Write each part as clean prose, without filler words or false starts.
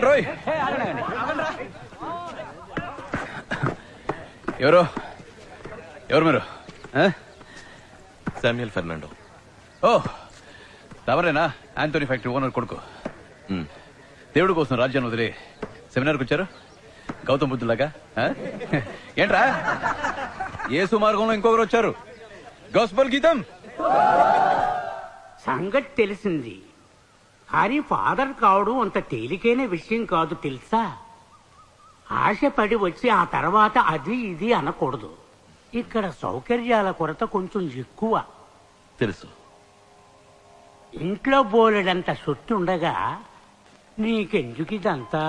రోయ్. ఎవరు మీరు? Samuel Fernando. ఓ తమరేనా? ఆంటోనీ ఫ్యాక్టరీ ఓనర్ కొడుకు. దేవుడి కోసం రాజ్యాన్ని వదిలి సెమినార్కి వచ్చారు గౌతమ్ బుద్ధులాగా. ఏంట్రా యేసు మార్గంలో ఇంకొకరు వచ్చారు. గాస్పెల్ గీతం సంగతి తెలిసింది, కానీ ఫాదర్ కావడం అంత తేలికైన విషయం కాదు తెలుసా. ఆశపడి వచ్చి ఆ తర్వాత అది ఇది అనకూడదు. ఇక్కడ సౌకర్యాల కొరత కొంచెం ఎక్కువ. తెలుసు. ఇంట్లో బోలెడంత సొత్తు ఉండగా నీకెందుకు ఇదంతా?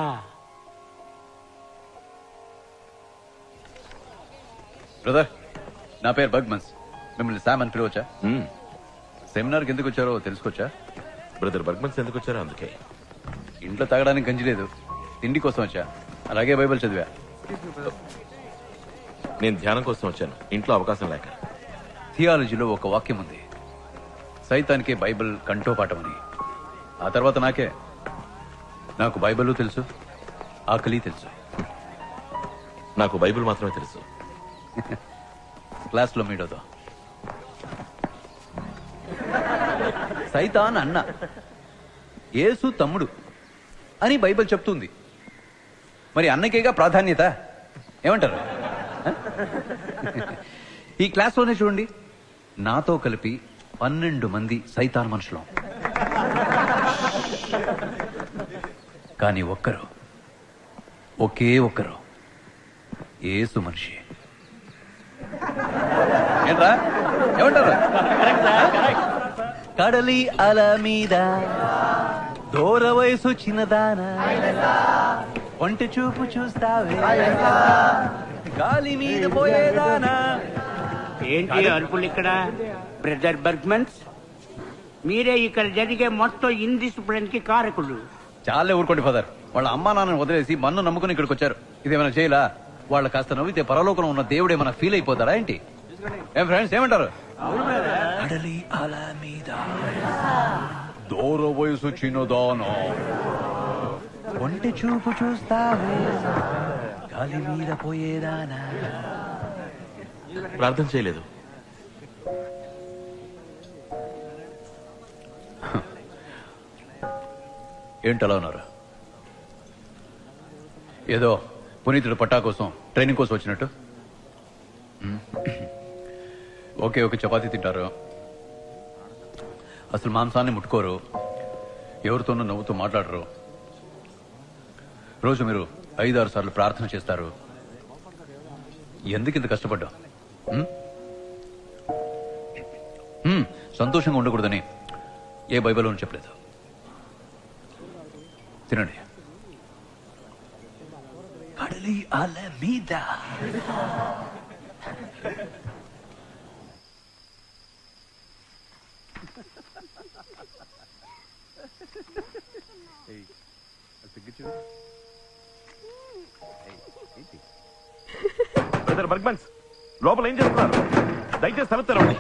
బ్రదర్, నా పేరు బర్గ్మన్స్. మిమ్మల్ని శామ్ అని పిలవచ్చా? సెమినార్కి ఎందుకు వచ్చారో తెలుసుకోవచ్చా? బ్రదర్ బర్గ్మన్స్ ఎందుకు వచ్చారో అందుకే. ఇంట్లో తాగడానికి గంజి లేదు, తిండి కోసం వచ్చా. అలాగే బైబిల్ చదివా. నేను ధ్యానం కోసం వచ్చాను, ఇంట్లో అవకాశం లేక. థియాలజీలో ఒక వాక్యం ఉంది, సైతానికే బైబిల్ కంఠోపాఠం అని. ఆ తర్వాత నాకు బైబిల్ తెలుసు, ఆకలి తెలుసు. నాకు బైబిల్ మాత్రమే తెలుసు. క్లాస్లో మీడోతో సైతాన్ అన్న, యేసు తమ్ముడు అని బైబిల్ చెప్తుంది. మరి అన్నకేగా ప్రాధాన్యత. ఏమంటారు? ఈ క్లాస్లోనే చూడండి, నాతో కలిపి 12 మంది సైతాన్ మనుషులు, కానీ ఒకే ఒక్కరు యేసు మనిషి. ఏంట్రా ఏమంటారు? కడలి అల మీద దూర వయసు చిన్నదానా, ఒంటి చూపు చూస్తావే గాలి మీద పోయేదానా. ఏంటి అరుపులు ఇక్కడ? బ్రదర్ బర్గ్మన్స్, మీరే ఇక్కడ జరిగే మొత్తం ఇండిసిప్లిన్ కి కారకులు. చాలే ఊరుకోండి ఫాదర్. వాళ్ళ అమ్మా నాన్నని వదిలేసి మన్ను నమ్ముకుని ఇక్కడికి వచ్చారు. ఇదేమైనా చేయలా? వాళ్ళు కాస్త నవ్వితే పరలోకంలో ఉన్న దేవుడు ఏమైనా ఫీల్ అయిపోతారా ఏంటి? ఏం ఫ్రెండ్స్ ఏమంటారు? కడలి అల మీద దూర వయసు చిన్నదానా, ఒంటి చూపు చూస్తావే గాలి మీద పోయేదానా. ప్రార్థన చేయలేదు. ఏంటలా ఉన్నారు? ఏదో పునీతుడు పట్టా కోసం ట్రైనింగ్ కోసం వచ్చినట్టు. ఓకే ఓకే, చపాతీ తింటారు, అసలు మాంసాన్ని ముట్టుకోరు, ఎవరితోనూ నవ్వుతూ మాట్లాడరు, రోజు మీరు 5-6 సార్లు ప్రార్థన చేస్తారు. ఎందుకు ఇంత కష్టపడ్డా? సంతోషంగా ఉండకూడదని ఏ బైబిల్లోనూ చెప్పలేదు. తినండి. కడలి అల మీద బ్రదర్ బర్గ్మన్స్, లోపల ఏం చేస్తున్నారు? దయచేసి తలుపు తెరవండి.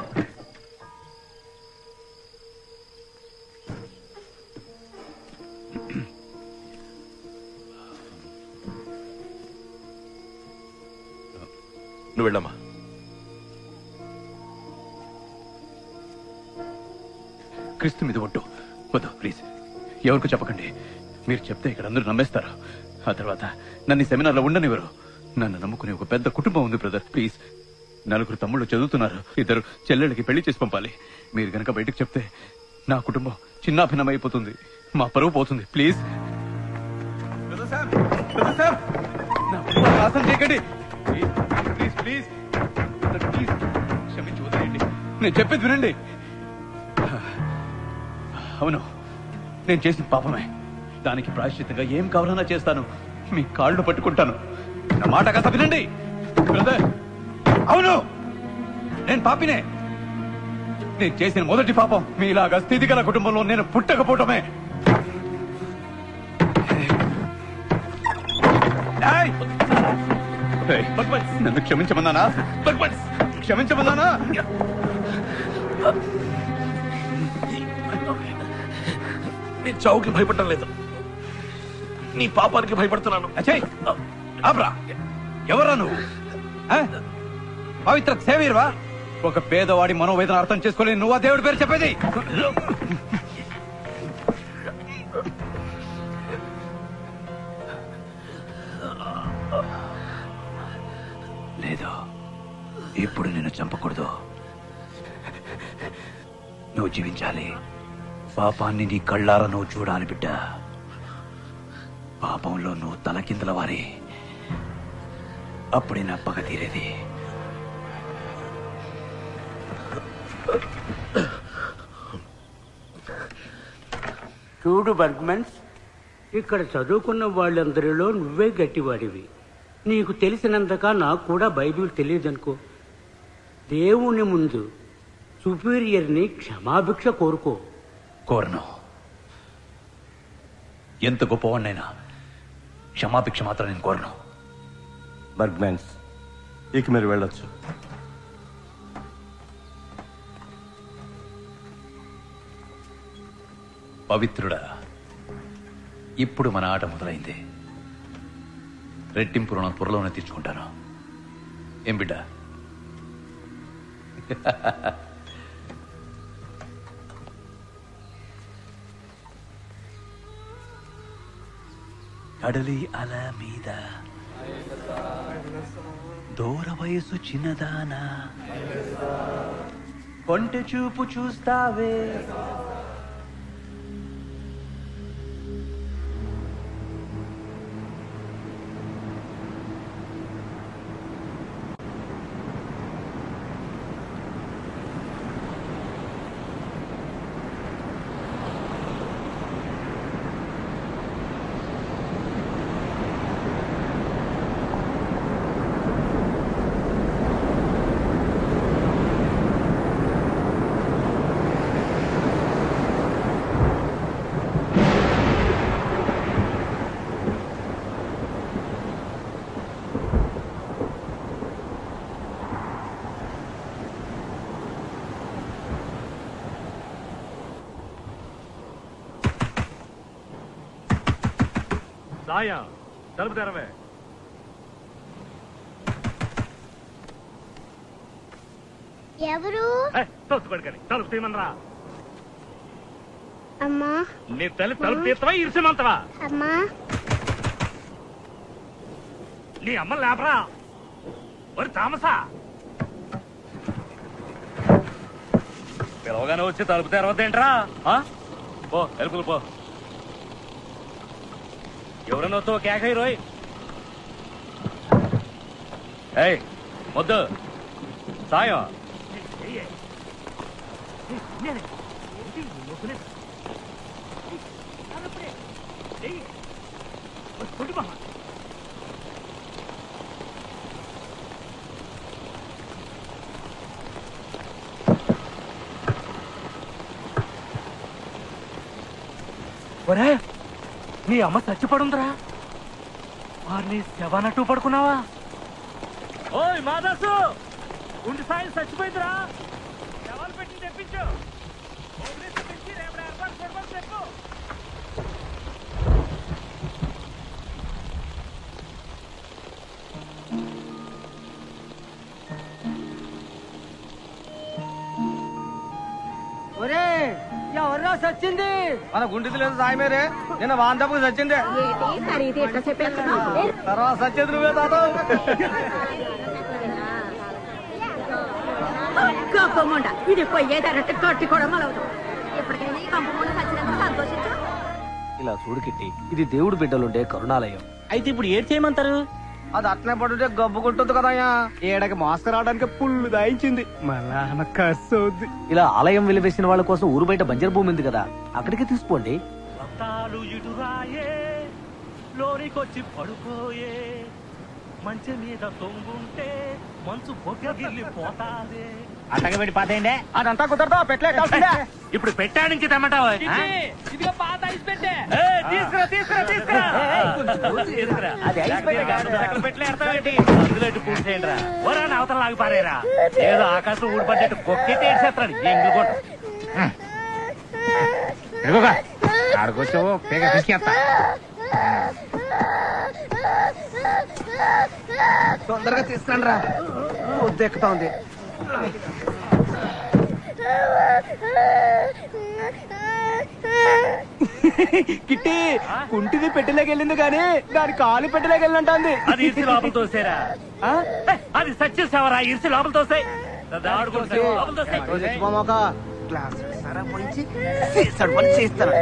నువ్వు వెళ్ళమ్మా. క్రీస్తు మీద ఒట్టు. వద్దు ప్లీజ్, ఎవరికి చెప్పకండి. మీరు చెప్తే ఇక్కడ అందరూ నమ్మేస్తారు. ఆ తర్వాత నన్ను ఈ సెమినార్లో ఉండనివ్వరు. నన్ను నమ్ముకునే ఒక పెద్ద కుటుంబం ఉంది బ్రదర్. ప్లీజ్, 4 తమ్ముళ్ళు చదువుతున్నారు, 2 చెల్లెళ్ళకి పెళ్లి చేసి పంపాలి. మీరు గనక బయటకు చెప్తే నా కుటుంబం చిన్నాభిన్నమైపోతుంది, మా పరువు పోతుంది. ప్లీజ్ చేయకండి. ప్లీజ్ ప్లీజ్ ప్లీజ్, క్షమించి వదిలేయండి. నేను చెప్పేది వినండి. అవును, నేను చేసిన పాపమే. దానికి ప్రాయశ్చిత్తంగా ఏం కావాలన్నా చేస్తాను. మీ కాళ్ళు పట్టుకుంటాను. నా మాట కాస్త వినండి బ్రదర్. అవును, నేను పాపినే. నేను చేసిన మొదటి పాపం మీలాగా స్థితిగల కుటుంబంలో నేను పుట్టకపోవటమే. నన్ను క్షమించమన్నానా? క్షమించమన్నానా? నేను చావుకి భయపడటం లేదు. నీ పాపానికి భయపడుతున్నాను. అచ్చయ్ ఆబ్రా, ఎవరా నువ్వు? పవిత్ర సేవీర్వా? ఒక పేదవాడి మనోవేదన అర్థం చేసుకోలేని నువ్వు ఆ దేవుడి పేరు చెప్పేది? లేదు, ఇప్పుడు నిన్ను చంపకూడదు. నువ్వు జీవించాలి. పాపాన్ని నీ కళ్ళారా నువ్వు చూడాలి బిడ్డ. పాపంలో నువ్వు తలకిందల వారి, అప్పుడే నా పగ తీరేది. చూడు బర్గ్మన్స్, ఇక్కడ చదువుకున్న వాళ్ళందరిలో నువ్వే గట్టివాడివి. నీకు తెలిసినంతగా నాకు కూడా బైబిల్ తెలియదనుకో. దేవుని ముందు సుపీరియర్ని క్షమాభిక్ష కోరుకో. కోరను. ఎంత గొప్పవాడినైనా క్షమాభిక్ష మాత్రం నేను కోరను. బర్గ్మెన్స్, ఇక మీరు వెళ్ళొచ్చు. పవిత్రుడా, ఇప్పుడు మన ఆట మొదలైంది. రెట్టింపు రుణం త్వరలోనే తీర్చుకుంటాను. ఏం బిడ్డ? కడలి అల మీద దూర వయసు చిన్నదానా, కొంటె చూపు చూస్తావే. సాయ తలుపు తెరవే. ఎవరు? తోసిపడుకని తలుపు తీయమనరా. అమ్మా. నీ తల్లి తలుపు తీస్తావా ఇరిసిమంతవా? అమ్మా. నీ అమ్మ లేపరా. మరి తామసా పిలవగానే వచ్చి తలుపు తెరవద్దేంట్రా? పో ఎలుపులు పో. ఎవరన్నా తో కేకై రోయ్. ఏయ్ మొద్దు సాయం. ఒరే, నీ అమ్మ చచ్చిపడుందిరా. వారిని శవనట్టు పడుకున్నావా? ఓయ్ మాదాసు, గుండె సాయి చచ్చిపోయిందిరా. శవాలు పెట్టి తెప్పించు. రేపు ఏర్పాటు చేయమని చెప్పు. ఒరే, ఎవర్రా సచ్చింది? మన గుండెది లేదు సాయమేరే. నిన్న వాంతపు సచ్చిందే. తర్వాత సచ్చేది నువ్వే తాత. ఇది పోయేదారంటే కట్టి కూడా మొలవదు. ఎప్పటికైనా ఈ కంపకుండా సచ్చినందుకు సంతోషించు. ఇలా చూడు కిట్టి, ఇది దేవుడు బిడ్డలుండే కరుణాలయం. అయితే ఇప్పుడు ఏం చేయమంటారు? అది అట్లే పడుంటే గబ్బుకుంటుంది కదయ్యా. ఏడకి మాస్క్ రావడానికి పుల్లు దాయించింది. మళ్ళా కస్సవుద్ది. ఇలా ఆలయం వెలివేసిన వాళ్ళ కోసం ఊరు బయట బంజరు భూమి ఉంది కదా, అక్కడికి తీసుకోండి. లోరికొచ్చి పడుకోయే, మంచి మీద తొంగుంటే మంచు పొగ్గగిల్లి పోతాదే. అట్టగబెట్టి పాతేయండి. అదంతా కుదరదా? పెట్టలే కాల్సిందే. ఇప్పుడు పెట్టా నుంచి తెమ్మంటావా? ఇదిగో పాత ఐస్ పెట్టే. తీసుకురా తీసుకురా తీసుకురా. అది ఐస్ పెట్టే కాదు. పెట్టలేడతావేంటి? అందులో పూర్తి చేయండి రా. ఓరాని అవతల లాగి పారేరా. ఏదో ఆకాశం ఊడిపడ్డట్టు కొక్కెట్టి ఏడ్చేస్తాడు. ఎంగుకోట ఆడుకొచ్చావు పేగ తీసుకెళ్తా. తొందరగా తీసుకురండి రా, ఎక్కుతా ఉంది. కిట్టి కుంటిది పెట్టలేకి వెళ్ళింది కానీ దాని కాలు పెట్టలేకి వెళ్ళినట్టుంది. అది ఇరిసి లోపల తోసేరా, అది సచ్చేసావరా, ఇరిసి లోపల తోసే. గ్లాస్ సరా పోయించి చేస్తాడు పని చేస్తాడు.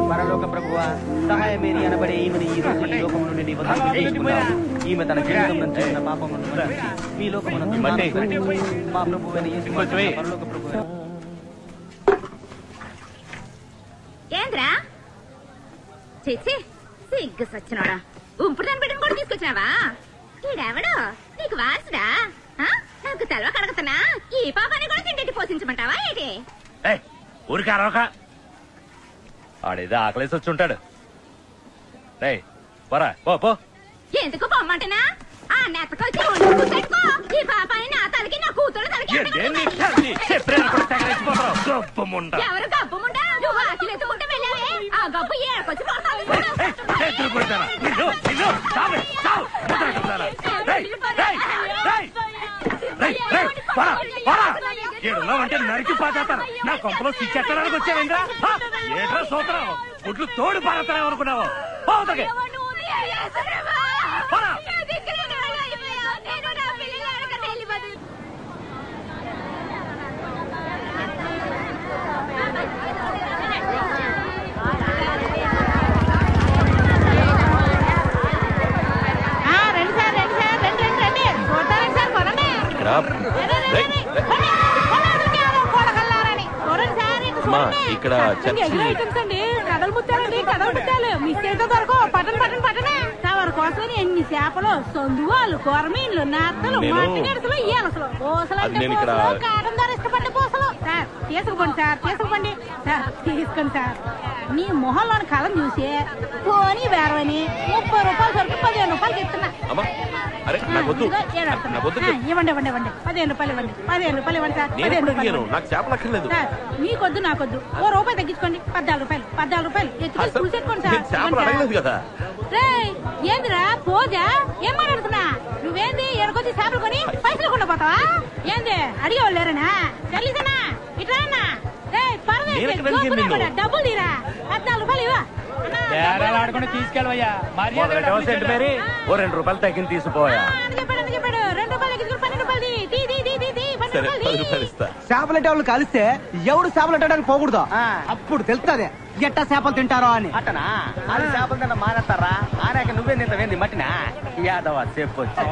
పరలోక ప్రభువా, సహాయమేని అనబడే ఈమెను ఈ రోజు ఈ లోకము నుండి నీ వద్దకు తీసుకున్నావు. ఈమె తన జీవితం నుంచి చేసిన పాపమును మన్నించి మీ లోకమునందు మా ప్రభువైన యేసు పరలోక ప్రభువైన ఏంద్రా చేసి సిగ్గు సచ్చినోడా, ఉంపుడు దాని బిడ్డను కూడా తీసుకొచ్చినావా? ఈడెవడు నీకు వారసుడా? నాకు తెలవ కడగతున్నా ఈ పాపాన్ని కూడా తిండి పోషించమంటావా ఏంటి? ఊరికా రోక ఆడేదో ఆకలేసి వచ్చి ఉంటాడు. పోరా పో. ఎందుకు పొమ్మంటనా? ఆ నెత్తకొచ్చి పెట్టుకో. ఈ పాపాన్ని నా తలకి నా కూతురు తలకి ఎవరు గబ్బుముండా? నువ్వు ఆకిలెత్తుకుంటే వెళ్ళావే, ఆ గబ్బు ఏడకొచ్చి అంటే నరికి పాతాను. నా కొంపలో స్విచ్ ఎక్కడానికి వచ్చావేంద్రా? ఏట్రా సూత్రం, గుడ్లు తోడు పారతానే అనుకున్నావు. ఇక్కడ కథలు ముత్తాలండి, కథలు ముత్తాలు మిస్టేక్ దొరకు పట్టణ పట్టణ పట్టణ తవర కోసం ఎన్ని చేపలు, సొందువాళ్ళు, కొరమీన్లు, నత్తలు, మట్టి గడుసులు, ఈలసలు, పూసలంటే పూసలు, కాటం ధర ఇష్టపడ్డ పూసలు. సార్ తీసుకుపోండి సార్, తీసుకుపోండి సార్, తీసుకోండి సార్. నీ మొహంలోని కళం చూసి పోనీ వేరవని 30 రూపాయలు సరికి 15 రూపాయలకి ఇస్తున్నా. ఇవ్వండి ఇవ్వండి ఇవ్వండి, 15 రూపాయలు ఇవ్వండి, 15 రూపాయలు ఇవ్వండి సార్. 15 రూపాయలు సార్, మీకొద్దు నాకొద్దు, ఓ రూపాయి తగ్గించుకోండి. 14 రూపాయలు, 14 రూపాయలు ఎత్తుకొని చూసేసుకోండి సార్. ఏందిరా పోజా, ఏం మాట్లాడుతున్నా? నువ్వేంది ఎడకొచ్చి చేపలు కొని పైసలు కొండ పోతావా ఏంది? అడిగేవాళ్ళు లేరనా? తెలిసేనా ఇట్లా అన్నా? డబ్బులు తీరా, 14 రూపాయలు ఇవ్వ. ఆడుకుని తీసుకెళ్ళవయ్యా, ఓ 2 రూపాయలు తగ్గింది తీసిపోయా. చెప్పాడు 2 రూపాయలు తగ్గించుకుని 12 రూపాయలు చేపలంటే వాళ్ళు కలిస్తే ఎవడు చేపలు పెట్టడానికి పోకూడదు, అప్పుడు తెలుస్తుంది ఎట్టా చేపలు తింటారో అని. అట్టనా? అది చేపలు తింటా మానేస్తారా? ఆనాక నువ్వే తింటావేంది మట్టినా? యాదవ చెప్పొచ్చు.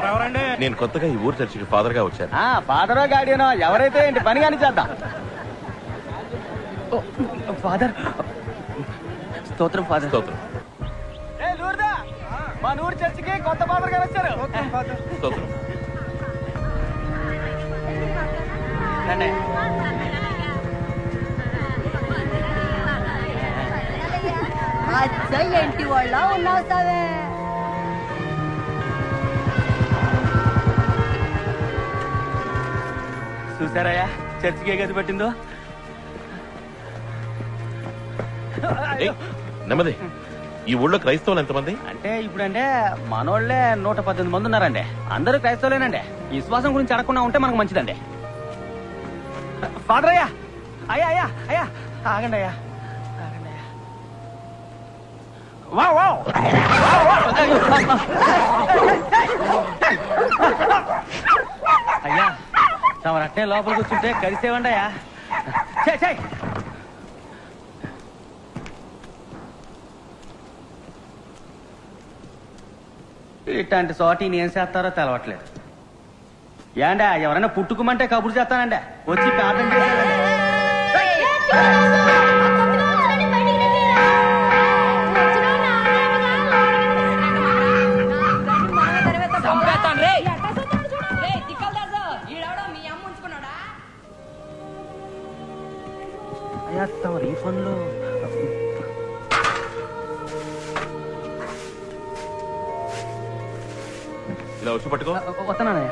నేను కొత్తగా ఈ ఊరు చర్చికి ఫాదర్ గా వచ్చాను. ఫాదరో గాడియనో ఎవరైతే ఏంటి పని కానీ చేద్దాం. ఫాదర్ స్తోత్రం, ఫాదర్ స్తోత్రం. మా ఊరు చర్చికి కొత్త ఫాదర్ గారు వచ్చారు. స్తోత్రం. ఏంటి వాళ్ళ ఉన్నావు సావే? చూసారయ్యా చర్చికి ఏ గది పెట్టిందో. నెమ్మది. ఈ ఊళ్ళో క్రైస్తవులు ఎంతమంది? అంటే ఇప్పుడంటే మనోళ్లే 118 మంది ఉన్నారండి. అందరూ క్రైస్తవులేనండి. విశ్వాసం గురించి అడగకుండా ఉంటే మనకు మంచిదండి. ఫాదర్ అయ్యా, అయ్యా అయ్యా అయ్యా ఆగండి అయ్యా, ఆగండి అయ్యా. అయ్యా తమరు అట్నే లోపలికి కూర్చుంటే కలిసేవండి అయ్యా. ఇట్లాంటి చోటి ఏం చేస్తారో తెలవట్లేదు. ఏండా ఎవరైనా పుట్టుకోమంటే కబురు చేస్తానండి, వచ్చి ప్రార్థన చేస్తానండి. అయ్యా తమ రీఫండ్ లో ఇలా వచ్చి పట్టుకో. వస్తున్నానయ్యా.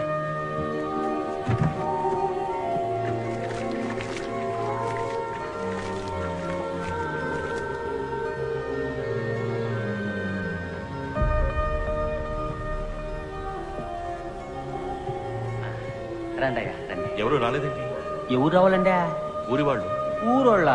రండి అయ్యా రండి. ఎవరు రాలేదేంటి? ఎవరు రావాలండి? ఊరి వాళ్ళు. ఊరోళ్ళ